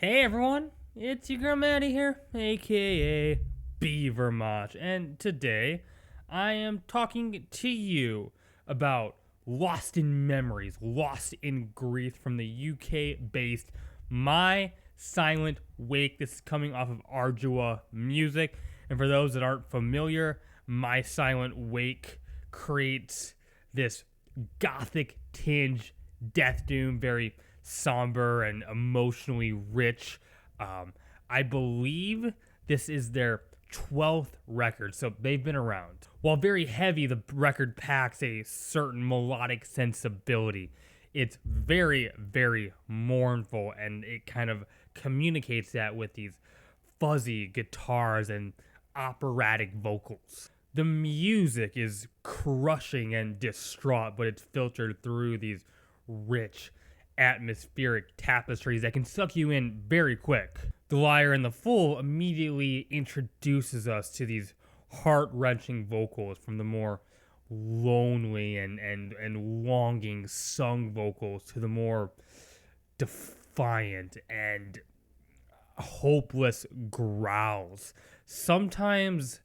Hey everyone, it's your girl Maddie here, aka Beaver Mach, and today I am talking to you about Lost in Memories, Lost in Grief from the UK based My Silent Wake. This is coming off of Ardua Music, and for those that aren't familiar, My Silent Wake creates this gothic tinge death doom, very somber and emotionally rich. I believe this is their 12th record, so they've been around. While very heavy, the record packs a certain melodic sensibility. It's very, very mournful, and it kind of communicates that with these fuzzy guitars and operatic vocals. The music is crushing and distraught, but it's filtered through these rich, atmospheric tapestries that can suck you in very quick. The Liar in the Fool immediately introduces us to these heart-wrenching vocals from the more lonely and longing sung vocals to the more defiant and hopeless growls. Sometimes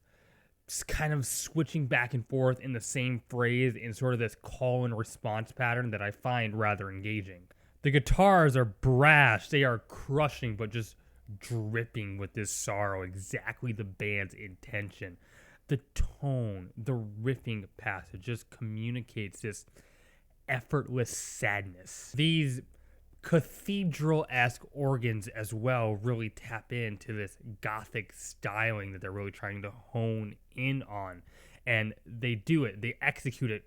kind of switching back and forth in the same phrase in sort of this call and response pattern that I find rather engaging. The guitars are brash, they are crushing, but just dripping with this sorrow, exactly the band's intention. The tone, the riffing passage just communicates this effortless sadness. These cathedral-esque organs as well really tap into this gothic styling that they're really trying to hone in on, and they do it, they execute it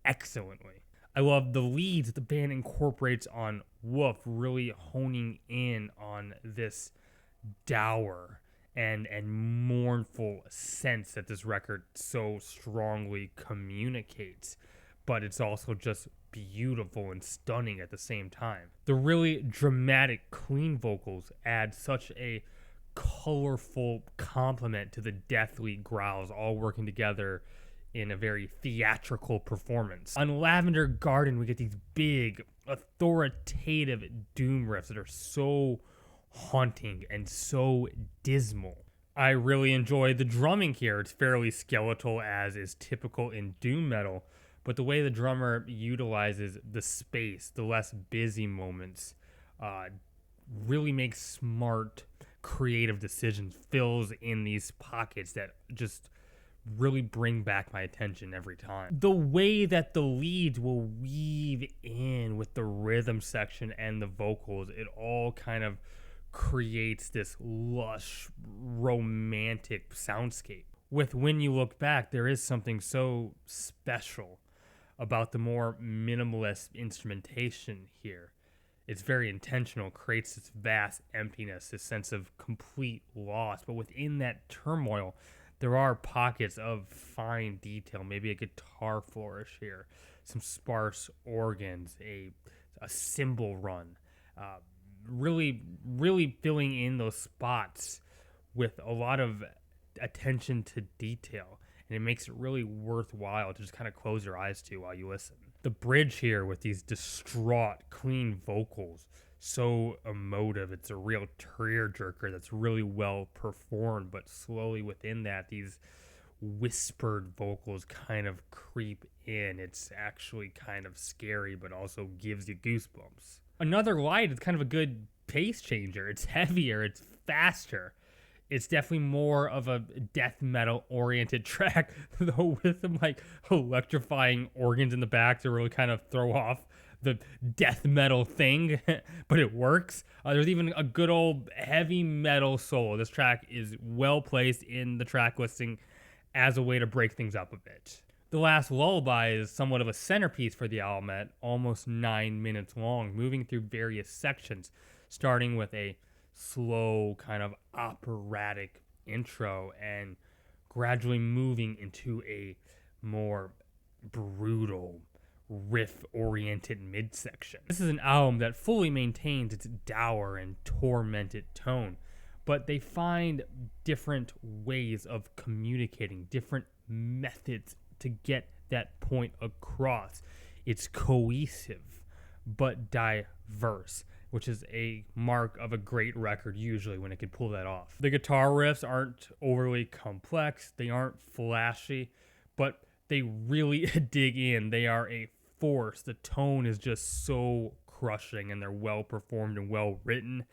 excellently. I love the leads the band incorporates on Wolf, really honing in on this dour and mournful sense that this record so strongly communicates, but it's also just beautiful and stunning at the same time. The really dramatic, clean vocals add such a colorful complement to the deathly growls, all working together in a very theatrical performance. On Lavender Garden, we get these big, authoritative doom riffs that are so haunting and so dismal. I really enjoy the drumming here. It's fairly skeletal, as is typical in doom metal, but the way the drummer utilizes the space, the less busy moments, really makes smart, creative decisions, fills in these pockets that just really bring back my attention every time. The way that the leads will weave in with the rhythm section and the vocals, it all kind of creates this lush, romantic soundscape. With When You Look Back, there is something so special about the more minimalist instrumentation here. It's very intentional, creates this vast emptiness, this sense of complete loss. But within that turmoil, there are pockets of fine detail, maybe a guitar flourish here, some sparse organs, a cymbal run, really filling in those spots with a lot of attention to detail. And it makes it really worthwhile to just kind of close your eyes to while you listen. The bridge here with these distraught, clean vocals, so emotive. It's a real tearjerker that's really well performed, but slowly within that, these whispered vocals kind of creep in. It's actually kind of scary, but also gives you goosebumps. Another Light is kind of a good pace changer. It's heavier, it's faster. It's definitely more of a death metal oriented track, though with some like electrifying organs in the back to really kind of throw off the death metal thing, but it works. There's even a good old heavy metal solo. This track is well placed in the track listing as a way to break things up a bit. The Last Lullaby is somewhat of a centerpiece for the album at almost 9 minutes long, moving through various sections, starting with a slow kind of operatic intro and gradually moving into a more brutal riff-oriented midsection. This is an album that fully maintains its dour and tormented tone, but they find different ways of communicating, different methods to get that point across. It's cohesive, but diverse. which is a mark of a great record usually when it could pull that off. The guitar riffs aren't overly complex, they aren't flashy, but they really dig in. They are a force. The tone is just so crushing, and they're well performed and well written.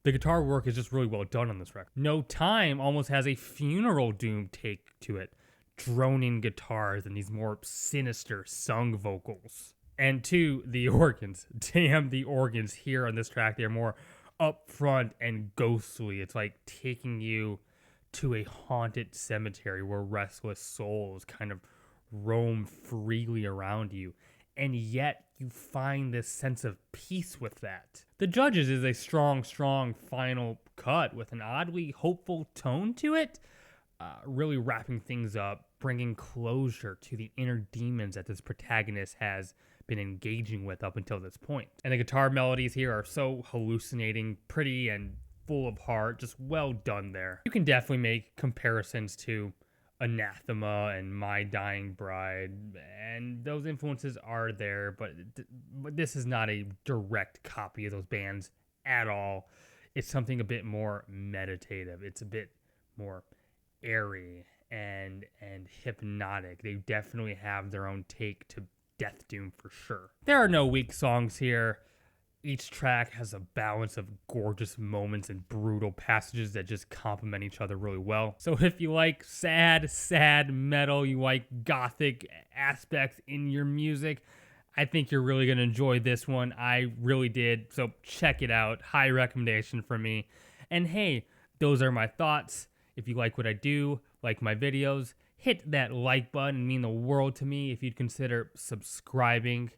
The guitar work is just really well done on this record. No Time almost has a funeral doom take to it. Droning guitars and these more sinister sung vocals. And two, the organs. Damn, the organs here on this track, they're more upfront and ghostly. It's like taking you to a haunted cemetery where restless souls kind of roam freely around you. And yet you find this sense of peace with that. The Judges is a strong final cut with an oddly hopeful tone to it, really wrapping things up, bringing closure to the inner demons that this protagonist has been engaging with up until this point. And the guitar melodies here are so hallucinating, pretty, and full of heart, just well done there. You can definitely make comparisons to Anathema and My Dying Bride, and those influences are there, but this is not a direct copy of those bands at all. It's something a bit more meditative. It's a bit more airy and hypnotic. They definitely have their own take to Death Doom for sure. There are no weak songs here. Each track has a balance of gorgeous moments and brutal passages that just complement each other really well. So if you like sad metal, you like gothic aspects in your music, I think you're really going to enjoy this one. I really did. So check it out. High recommendation for me. And hey, those are my thoughts. If you like what I do, like my videos, hit that like button. It'd mean the world to me if you'd consider subscribing.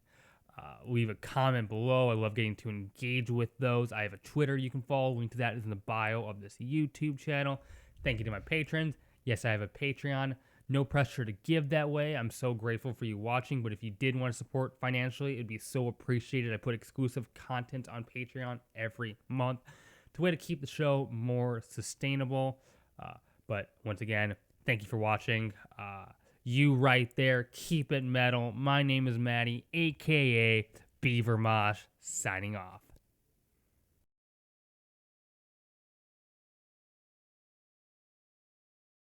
Leave a comment below. I love getting to engage with those. I have a Twitter you can follow. Link to that is in the bio of this YouTube channel. Thank you to my patrons. Yes, I have a Patreon. No pressure to give that way. I'm so grateful for you watching, but if you did want to support financially, it'd be so appreciated. I put exclusive content on Patreon every month. It's a way to keep the show more sustainable. But once again, thank you for watching. You right there, keep it metal. My name is Maddie, aka Beaver Mosh, signing off.